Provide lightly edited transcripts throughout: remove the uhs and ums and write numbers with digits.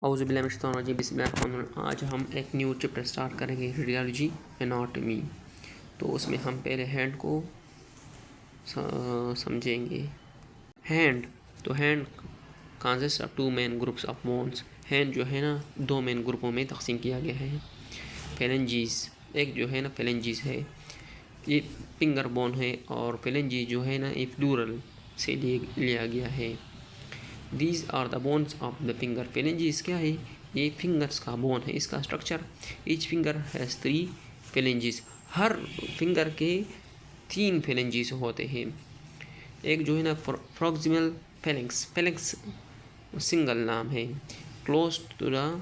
औज़ुबिल्लाहि बिस्मिल्लाह। आज हम एक न्यू चैप्टर स्टार्ट करेंगे, रेडियोलॉजी एनाटॉमी। तो उसमें हम पहले हैंड को समझेंगे। हैंड, तो hand consist of two main groups of bones. Hand जो है ना दो मेन ग्रुपों में तकसीम किया गया है। फेलेंजीज, एक जो है ना फेलेंजीज है, ये फिंगर बोन है, और फेलेंजी जो है ना ये फ्लूरल से लिया गया है। These are the bones of the finger. Phalanges क्या है? ये फिंगर्स का बोन है। इसका structure, each finger has 3 phalanges. हर फिंगर के 3 फेलेंजीज होते हैं। एक जो है ना प्रॉक्सिमल फेलेंक्स, फेलेंक्स सिंगल नाम है। क्लोज टू द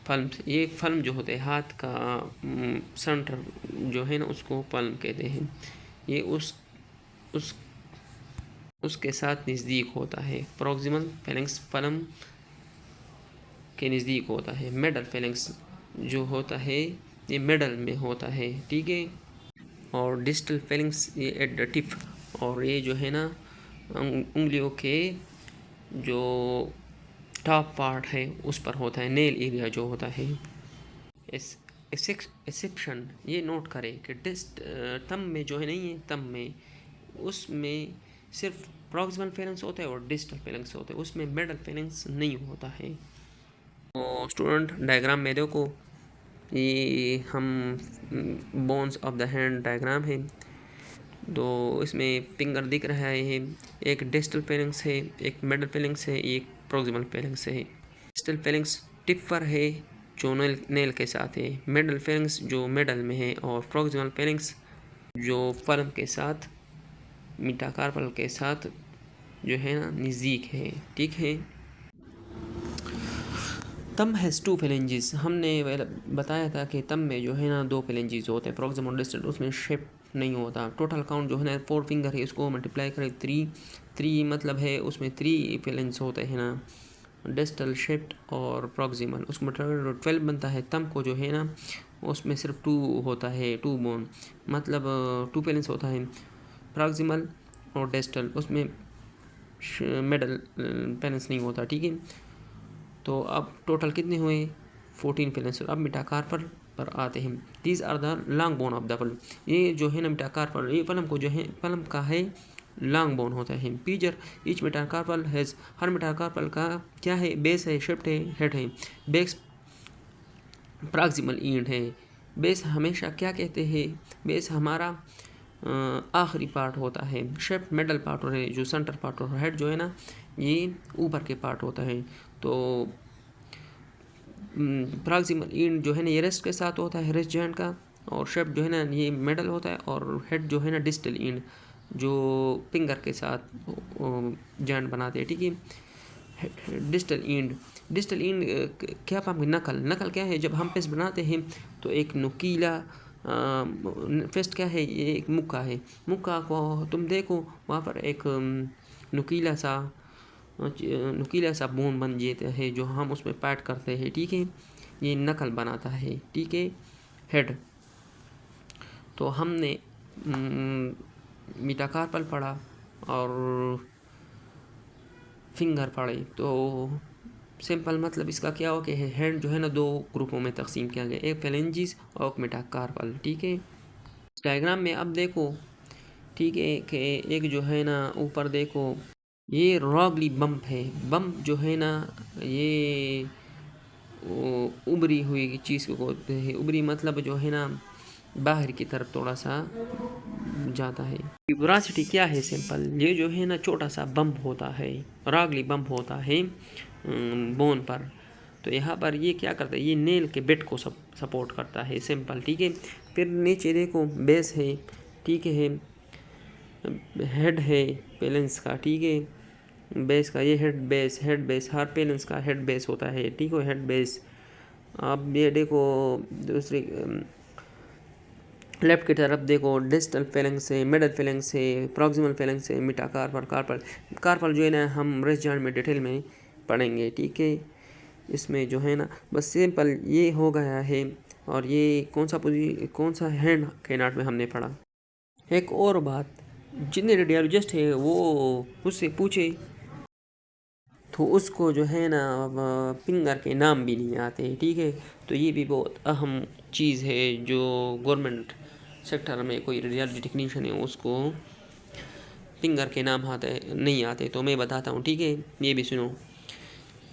पल्म, ये पल्म जो होते हैं हाथ का सेंटर जो है ना उसको पल्म कहते हैं। ये उसके साथ नज़दीक होता है। प्रॉक्सिमल फेलेंक्स पल्म के नज़दीक होता है। मिडल फेलेंक्स जो होता है ये मिडल में होता है, ठीक है। और डिस्टल फेलेंक्स ये एट द टिप, और ये जो है ना उंगलियों के जो टॉप पार्ट है उस पर होता है, नेल एरिया जो होता है। एक्सेप्शन ये नोट करें कि थंब में जो है नहीं है, थंब में उसमें सिर्फ प्रॉक्सिमल फेलेंक्स होता है और डिस्टल फेलेंक्स होते हैं, उसमें मिडल फेलेंक्स नहीं होता है। तो स्टूडेंट डायग्राम में देखो, ये हम bones of the hand diagram है। तो इसमें फिंगर दिख रहा है, एक डिस्टल फेलेंक्स है, एक मिडल फेलेंक्स है, एक प्रॉक्सिमल फेलेंक्स है। डिस्टल फेलेंक्स टिप पर है जो नेल के साथ है, मिडल फेलेंक्स जो मिडल में है, और प्रॉक्सिमल फेलेंक्स जो पल्म के साथ, मेटाकार्पल के साथ जो है ना नज़दीक है, ठीक है। Thumb has 2 phalanges. हमने बताया था कि थंब में जो है ना 2 फेलेंजेस होते हैं, प्रॉक्सिमल और डिस्टल, उसमें शेप नहीं होता। टोटल काउंट जो है ना 4 फिंगर है, इसको मल्टीप्लाई करें 3 मतलब है उसमें 3 फेलेंस होते हैं ना, डिस्टल, शेप्ड और प्रॉक्सिमल, उसको मतलब 12 बनता है। थंब को जो है ना उसमें सिर्फ 2 होता है, 2 बोन मतलब 2 फेलेंस होता है। प्रॉक्सिमल और डिस्टल उसमें मिडल फेलेंस नहीं होता, ठीक है। तो अब टोटल कितने हुए? 14 फेलेंस। अब मेटाकार्पल पर आते हैं। These are the long bone of the palm. ये जो है ना मेटाकार्पल, ये पल्म को जो है पल्म का है लॉन्ग बोन होता है। पीजर ईच मेटाकार्पल हैज़, हर मेटाकार्पल का क्या है? बेस है, शेप्ट है, हेड है। बेस प्रॉक्सिमल एंड है। बेस हमेशा क्या कहते हैं? बेस हमारा आखिरी पार्ट होता है। शेप्ट मिडल पार्ट होता है, जो सेंटर पार्ट होता है। हेड जो है ना ये ऊपर के पार्ट होता है। तो प्रॉक्सिमल एंड जो है ना ये रेस्ट के साथ होता है, रेस्ट जॉइंट का, और शेप जो है ना ये मिडल होता है, और हेड जो है ना डिस्टल एंड जो फिंगर के साथ जॉइंट बनाते हैं, ठीक है। डिस्टल एंड, डिस्टल एंड क्या पाएंगे? नकल क्या है? जब हम पेस्ट बनाते हैं तो एक नुकीला फेस्ट क्या है? ये एक मुक्का है। मुक्का को तुम देखो वहाँ पर एक नुकीला सा बोन बन जाता है जो हम उसमें पैट करते हैं, ठीक है। ये नकल बनाता है, ठीक है। हेड, तो हमने मेटाकार्पल पढ़ा और फिंगर पढ़े। तो सिंपल मतलब इसका क्या हो कि हेड जो है ना 2 ग्रुपों में तकसीम किया गया, एक फेलेंजीज और मेटाकार्पल, ठीक है। डायग्राम में अब देखो, ठीक है, कि एक जो है ना ऊपर देखो ये रॉगली बम्प है। बम्प जो है ना ये उभरी हुई चीज़ को कहते हैं। उभरी मतलब जो है ना बाहर की तरफ थोड़ा सा जाता है। ट्यूबरासिटी क्या है? सिंपल, ये जो है ना छोटा सा बम्प होता है, रॉगली बम्प होता है बोन पर। तो यहाँ पर ये क्या करता है? ये नेल के बेड को सपोर्ट करता है, सिंपल, ठीक है। फिर नीचे देखो बेस है, ठीक है, हेड है पेलेंस का, ठीक है। बेस का ये हेड बेस हर पेलेंस का हेड बेस होता है, ठीक है, हेड बेस। अब ये देखो दूसरी लेफ्ट की तरफ देखो, डिस्टल फेलेंक्स है, मिडल फेलेंक्स है, प्रॉक्सिमल फेलेंक्स है, मेटाकार्पल, कार्पल जो है ना हम रेस्ट जॉइंट में डिटेल में पढ़ेंगे, ठीक है। इसमें जो है ना बस सिंपल ये हो गया है। और ये कौन सा हैंड के नाट में हमने पढ़ा। एक और बात, जितने रेडियोलॉजिस्ट है वो उससे पूछे तो उसको जो है ना फिंगर के नाम भी नहीं आते, ठीक है। तो ये भी बहुत अहम चीज़ है जो गवर्नमेंट सेक्टर में कोई रेडियोलॉजी टेक्नीशियन है उसको फिंगर के नाम आते नहीं आते। तो मैं बताता हूँ, ठीक है, ये भी सुनो।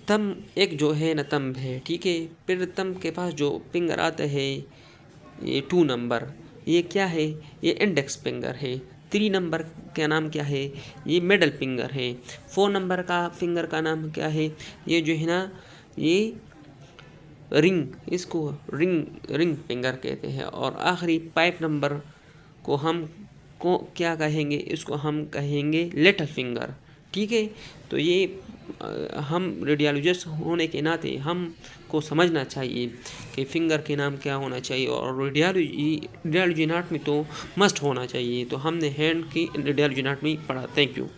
तम एक जो है ना तम्ब है, ठीक है, फिर तम्ब के पास जो फिंगर आता है ये 2 नंबर, ये क्या है, ये इंडेक्स फिंगर है। 3 नंबर का नाम क्या है, ये मिडल फिंगर है। 4 नंबर का फिंगर का नाम क्या है, ये जो है ना ये रिंग, इसको रिंग फिंगर कहते हैं। और आखिरी 5 नंबर को हम को क्या कहेंगे, इसको हम कहेंगे लिटिल फिंगर, ठीक है। तो ये हम रेडियोलॉजिस्ट होने के नाते हमको समझना चाहिए कि फिंगर के नाम क्या होना चाहिए। और रेडियोलॉजी एनाटॉमी तो मस्ट होना चाहिए। तो हमने हैंड की रेडियोलॉजी एनाटॉमी पढ़ा। Thank you.